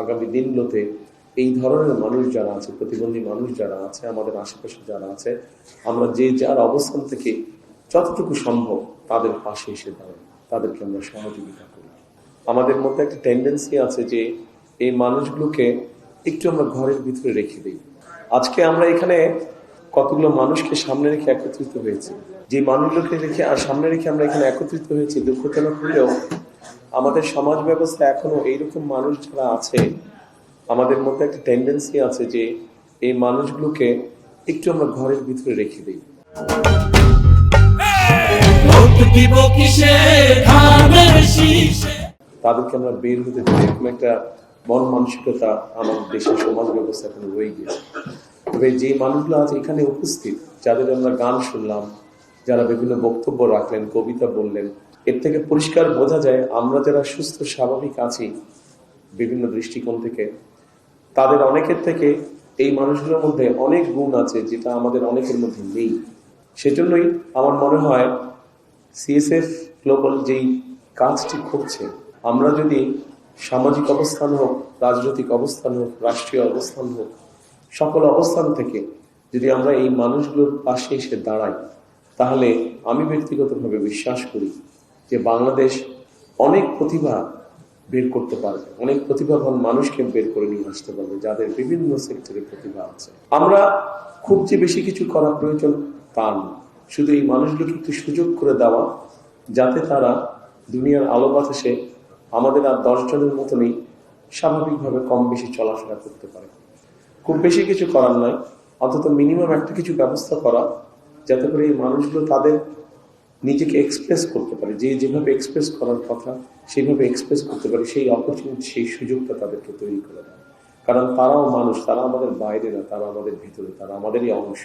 আগামী দিনগুলোতে এই ধরনের মানুষ যারা আছে, প্রতিবন্ধী মানুষ যারা আছে, আমাদের আশেপাশে যারা আছে, আমরা যে যার অবস্থান থেকে যতটুকু সম্ভব তাদের পাশে এসে দাঁড়াই, তাদেরকে আমরা সহযোগিতা করি। আমাদের মধ্যে একটা টেন্ডেন্সি আছে যে এই মানুষগুলোকে একটু আমরা ঘরের ভিতরে রেখে দিই। আজকে আমরা এখানে কতগুলো মানুষকে সামনে রেখে একত্রিত হয়েছি। যে মানুষগুলোকে রেখে আর সামনে রেখে আমরা এখানে একত্রিত হয়েছি, দুঃখজনক হলেও আমাদের সমাজ ব্যবস্থা এখনো এইরকম মানুষ যারা আছে, আমাদের মধ্যে একটা টেন্ডেন্সি আছে যে এই মানুষগুলোকে একটু আমরা ঘরের ভিতরে রেখে দিই। তাদেরকে আমরা বের হতে দিই, এরকম একটা মন মানসিকতা আমাদের দেশের সমাজ ব্যবস্থা এখন রয়ে গেছে। তবে যে মানুষগুলো আছে এখানে উপস্থিত, যাদের আমরা গান শুনলাম, যারা বিভিন্ন বক্তব্য রাখলেন, কবিতা বললেন, এর থেকে পরিষ্কার বোঝা যায় আমরা যারা সুস্থ স্বাভাবিক আছি বিভিন্ন দৃষ্টিকোণ থেকে, তাদের অনেকের থেকে এই মানুষগুলোর মধ্যে অনেক গুণ আছে যেটা আমাদের অনেকের মধ্যে নেই। সেজন্যই আমার মনে হয় সিএসএফ গ্লোবাল যেই কাজটি করছে, আমরা যদি সামাজিক অবস্থান হোক, রাজনৈতিক অবস্থান হোক, রাষ্ট্রীয় অবস্থান হোক, সকল অবস্থান থেকে যদি আমরা এই মানুষগুলোর পাশে এসে দাঁড়াই, তাহলে আমি ব্যক্তিগতভাবে বিশ্বাস করি যে বাংলাদেশ অনেক প্রতিভা বের করতে পারবে, অনেক প্রতিভাবান মানুষকে বের করে নিয়ে আসতে পারবে, যাদের বিভিন্ন সেক্টরে প্রতিভা আছে। আমরা খুব যে বেশি কিছু করা প্রয়োজন তা না, শুধু এই মানুষগুলোকে একটু সুযোগ করে দেওয়া, যাতে তারা দুনিয়ার আলো বাতাসে আমাদের আর 10 জনের মতনই স্বাভাবিকভাবে কম বেশি চলাফেরা করতে পারে। খুব বেশি কিছু করার নয়, অন্তত মিনিমাম একটা কিছু ব্যবস্থা করা, যাতে করে এই মানুষগুলো তাদের নিজেকে এক্সপ্রেস করতে পারে, যে যেভাবে এক্সপ্রেস করার কথা সেইভাবে এক্সপ্রেস করতে পারে, সেই অপরচুনিটি, সেই সুযোগটা তাদেরকে তৈরি করে দেয়। কারণ তারাও মানুষ, তারা আমাদের বাইরে না, তারা আমাদের ভিতরে, তারা আমাদেরই অংশ।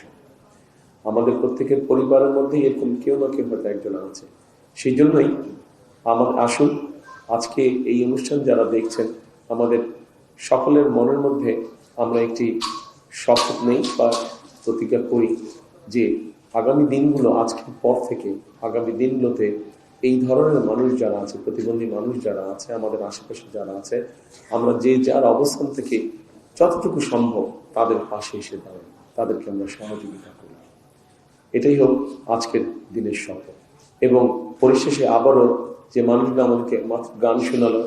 আমাদের প্রত্যেকের পরিবারের মধ্যে এরকম কেউ না কেউ হয়তো একজন আছে। সেই জন্যই আমার আসুন আজকে এই অনুষ্ঠান যারা দেখছেন, আমাদের সকলের মনের মধ্যে আমরা একটি শপথ নেই বা প্রতিজ্ঞা করি যে আগামী দিনগুলো, আজকের পর থেকে আগামী দিনগুলোতে এই ধরনের মানুষ যারা আছে, প্রতিবন্ধী মানুষ যারা আছে, আমাদের আশেপাশে যারা আছে, আমরা যে যার অবস্থান থেকে যতটুকু সম্ভব তাদের পাশে এসে দাঁড়াই, তাদেরকে আমরা সহযোগিতা করি। এটাই হোক আজকের দিনের শপথ। এবং পরিশেষে আবারও যে মানুষগুলো আমাদেরকে মাত্র গান শোনালো,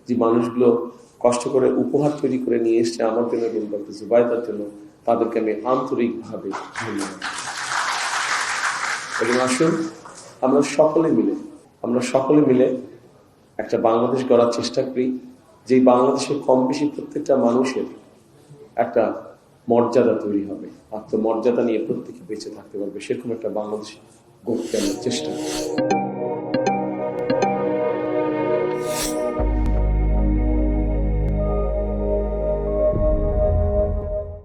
যে মানুষগুলো কষ্ট করে উপহার তৈরি করে নিয়ে এসছে আমার জন্য এবং ডক্টর জুবাইদার জন্য, তাদেরকে আমি আন্তরিকভাবে ধন্যবাদ। এবং আসুন আমরা সকলে মিলে একটা বাংলাদেশ গড়ার চেষ্টা করি, যেই বাংলাদেশে কম বেশি প্রত্যেকটা মানুষের একটা মর্যাদা তৈরি হবে, আত্মমর্যাদা নিয়ে প্রত্যেকে বেঁচে থাকতে পারবে, সেরকম একটা বাংলাদেশ গড়তে আমরা চেষ্টা করি।